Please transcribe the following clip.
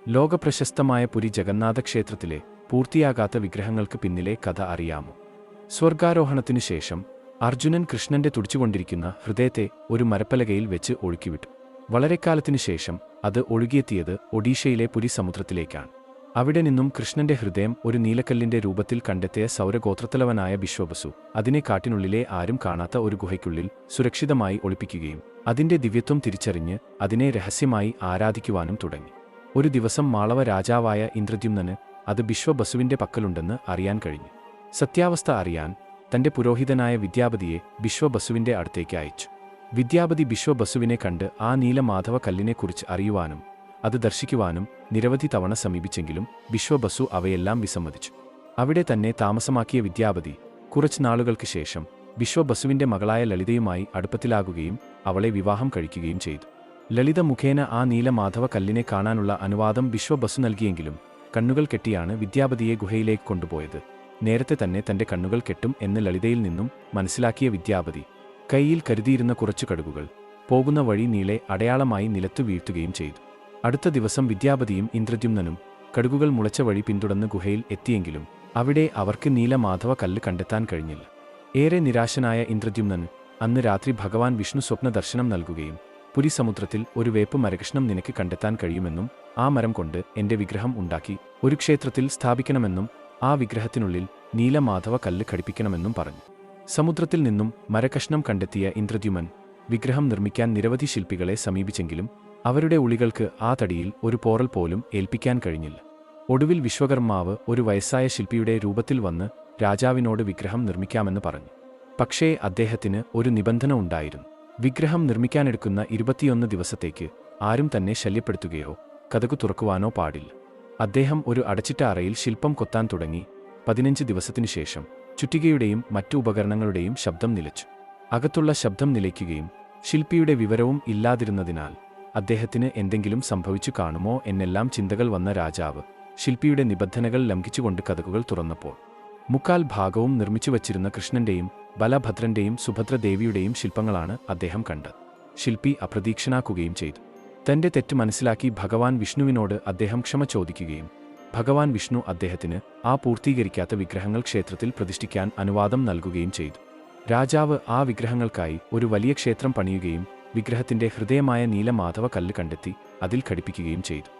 ലോകപ്രശസ്തമായ പുരി ജഗന്നാഥ ക്ഷേത്രത്തിലെ പൂർത്തിയാകാത്ത വിഗ്രഹങ്ങൾക്ക് പിന്നിലെ കഥ അറിയാമോ? സ്വർഗാരോഹണത്തിനു ശേഷം അർജുനൻ കൃഷ്ണന്റെ തുടിച്ചുകൊണ്ടിരിക്കുന്ന ഹൃദയത്തെ ഒരു മരപ്പലകയിൽ വെച്ച് ഒഴുക്കിവിട്ടു. വളരെക്കാലത്തിനു ശേഷം അത് ഒഴുകിയെത്തിയത് ഒഡീഷയിലെ പുരി സമുദ്രത്തിലേക്കാണ്. അവിടെ നിന്നും കൃഷ്ണന്റെ ഹൃദയം ഒരു നീലക്കല്ലിന്റെ രൂപത്തിൽ കണ്ടെത്തിയ സൗരഗോത്രത്തലവനായ ബിശ്വബസു അതിനെ കാട്ടിനുള്ളിലെ ആരും കാണാത്ത ഒരു ഗുഹയ്ക്കുള്ളിൽ സുരക്ഷിതമായി ഒളിപ്പിക്കുകയും അതിന്റെ ദിവ്യത്വം തിരിച്ചറിഞ്ഞ് അതിനെ രഹസ്യമായി ആരാധിക്കുവാനും തുടങ്ങി. ഒരു ദിവസം മാളവ രാജാവായ ഇന്ദ്രദ്യുമ്നന് അത് ബിശ്വബസുവിന്റെ പക്കലുണ്ടെന്ന് അറിയാൻ കഴിഞ്ഞു. സത്യാവസ്ഥ അറിയാൻ തന്റെ പുരോഹിതനായ വിദ്യാപതിയെ ബിശ്വബസുവിന്റെ അടുത്തേക്ക് അയച്ചു. വിദ്യാപതി ബിശ്വബസുവിനെ കണ്ട് ആ നീലമാധവ കല്ലിനെക്കുറിച്ച് അറിയുവാനും അത് ദർശിക്കുവാനും നിരവധി തവണ സമീപിച്ചെങ്കിലും ബിശ്വബസു അവയെല്ലാം വിസമ്മതിച്ചു. അവിടെ തന്നെ താമസമാക്കിയ വിദ്യാപതി കുറച്ച് നാളുകൾക്ക് ശേഷം ബിശ്വബസുവിന്റെ മകളായ ലളിതയുമായി അടുപ്പത്തിലാകുകയും അവളെ വിവാഹം കഴിക്കുകയും ചെയ്തു. ലളിത മുഖേന ആ നീലമാധവ കല്ലിനെ കാണാനുള്ള അനുവാദം ബിശ്വബസു നൽകിയെങ്കിലും കണ്ണുകൾ കെട്ടിയാണ് വിദ്യാപതിയെ ഗുഹയിലേക്ക് കൊണ്ടുപോയത്. നേരത്തെ തന്നെ തന്റെ കണ്ണുകൾ കെട്ടും എന്ന് ലളിതയിൽ നിന്നും മനസ്സിലാക്കിയ വിദ്യാപതി കൈയിൽ കരുതിയിരുന്ന കുറച്ചു കടുകുകൾ പോകുന്ന വഴി നീളെ അടയാളമായി നിലത്തു വീഴ്ത്തുകയും ചെയ്തു. അടുത്ത ദിവസം വിദ്യാപതിയും ഇന്ദ്രദ്യുമ്നനും കടുകുകൾ മുളച്ച വഴി പിന്തുടർന്ന് ഗുഹയിൽ എത്തിയെങ്കിലും അവിടെ അവർക്ക് നീലമാധവ കല്ല് കണ്ടെത്താൻ കഴിഞ്ഞില്ല. ഏറെ നിരാശനായ ഇന്ദ്രദ്യുമ്നന് അന്ന് രാത്രി ഭഗവാൻ വിഷ്ണു സ്വപ്ന ദർശനം നൽകുകയും പുരി സമുദ്രത്തിൽ ഒരു വേപ്പ് മരകഷ്ണം നിനക്ക് കണ്ടെത്താൻ കഴിയുമെന്നും ആ മരം കൊണ്ട് എന്റെ വിഗ്രഹം ഉണ്ടാക്കി ഒരു ക്ഷേത്രത്തിൽ സ്ഥാപിക്കണമെന്നും ആ വിഗ്രഹത്തിനുള്ളിൽ നീലമാധവ കല്ല് ഘടിപ്പിക്കണമെന്നും പറഞ്ഞു. സമുദ്രത്തിൽ നിന്നും മരകഷ്ണം കണ്ടെത്തിയ ഇന്ദ്രദ്യുമൻ വിഗ്രഹം നിർമ്മിക്കാൻ നിരവധി ശില്പികളെ സമീപിച്ചെങ്കിലും അവരുടെ ഉളികൾക്ക് ആ തടിയിൽ ഒരു പോറൽ പോലും ഏൽപ്പിക്കാൻ കഴിഞ്ഞില്ല. ഒടുവിൽ വിശ്വകർമാവ് ഒരു വയസ്സായ ശില്പിയുടെ രൂപത്തിൽ വന്ന് രാജാവിനോട് വിഗ്രഹം നിർമ്മിക്കാമെന്ന് പറഞ്ഞു. പക്ഷേ അദ്ദേഹത്തിന് ഒരു നിബന്ധന ഉണ്ടായിരുന്നു. വിഗ്രഹം നിർമ്മിക്കാനെടുക്കുന്ന 21 ദിവസത്തേക്ക് ആരും തന്നെ ശല്യപ്പെടുത്തുകയോ കതകു തുറക്കുവാനോ പാടില്ല. അദ്ദേഹം ഒരു അടച്ചിട്ട അറയിൽ ശില്പം കൊത്താൻ തുടങ്ങി. 15 ദിവസത്തിനു ശേഷം ചുറ്റികയുടെയും മറ്റു ഉപകരണങ്ങളുടെയും ശബ്ദം നിലച്ചു. അകത്തുള്ള ശബ്ദം നിലയ്ക്കുകയും ശില്പിയുടെ വിവരവും ഇല്ലാതിരുന്നതിനാൽ അദ്ദേഹത്തിന് എന്തെങ്കിലും സംഭവിച്ചു കാണുമോ എന്നെല്ലാം ചിന്തകൾ വന്ന രാജാവ് ശില്പിയുടെ നിബന്ധനകൾ ലംഘിച്ചുകൊണ്ട് കതകുകൾ തുറന്നപ്പോൾ 3/4 ഭാഗവും നിർമ്മിച്ചുവച്ചിരുന്ന കൃഷ്ണന്റെയും ബലഭദ്രന്റെയും സുഭദ്രദേവിയുടെയും ശില്പങ്ങളാണ് അദ്ദേഹം കണ്ടത്. ശില്പി അപ്രതീക്ഷനാക്കുകയും ചെയ്തു. തന്റെ തെറ്റ് മനസ്സിലാക്കി ഭഗവാൻ വിഷ്ണുവിനോട് അദ്ദേഹം ക്ഷമ ചോദിക്കുകയും ഭഗവാൻ വിഷ്ണു അദ്ദേഹത്തിന് ആ പൂർത്തീകരിക്കാത്ത വിഗ്രഹങ്ങൾ ക്ഷേത്രത്തിൽ പ്രതിഷ്ഠിക്കാൻ അനുവാദം നൽകുകയും ചെയ്തു. രാജാവ് ആ വിഗ്രഹങ്ങൾക്കായി ഒരു വലിയ ക്ഷേത്രം പണിയുകയും വിഗ്രഹത്തിന്റെ ഹൃദയമായ നീലമാധവ കല്ല് കണ്ടെത്തി അതിൽ ഘടിപ്പിക്കുകയും ചെയ്തു.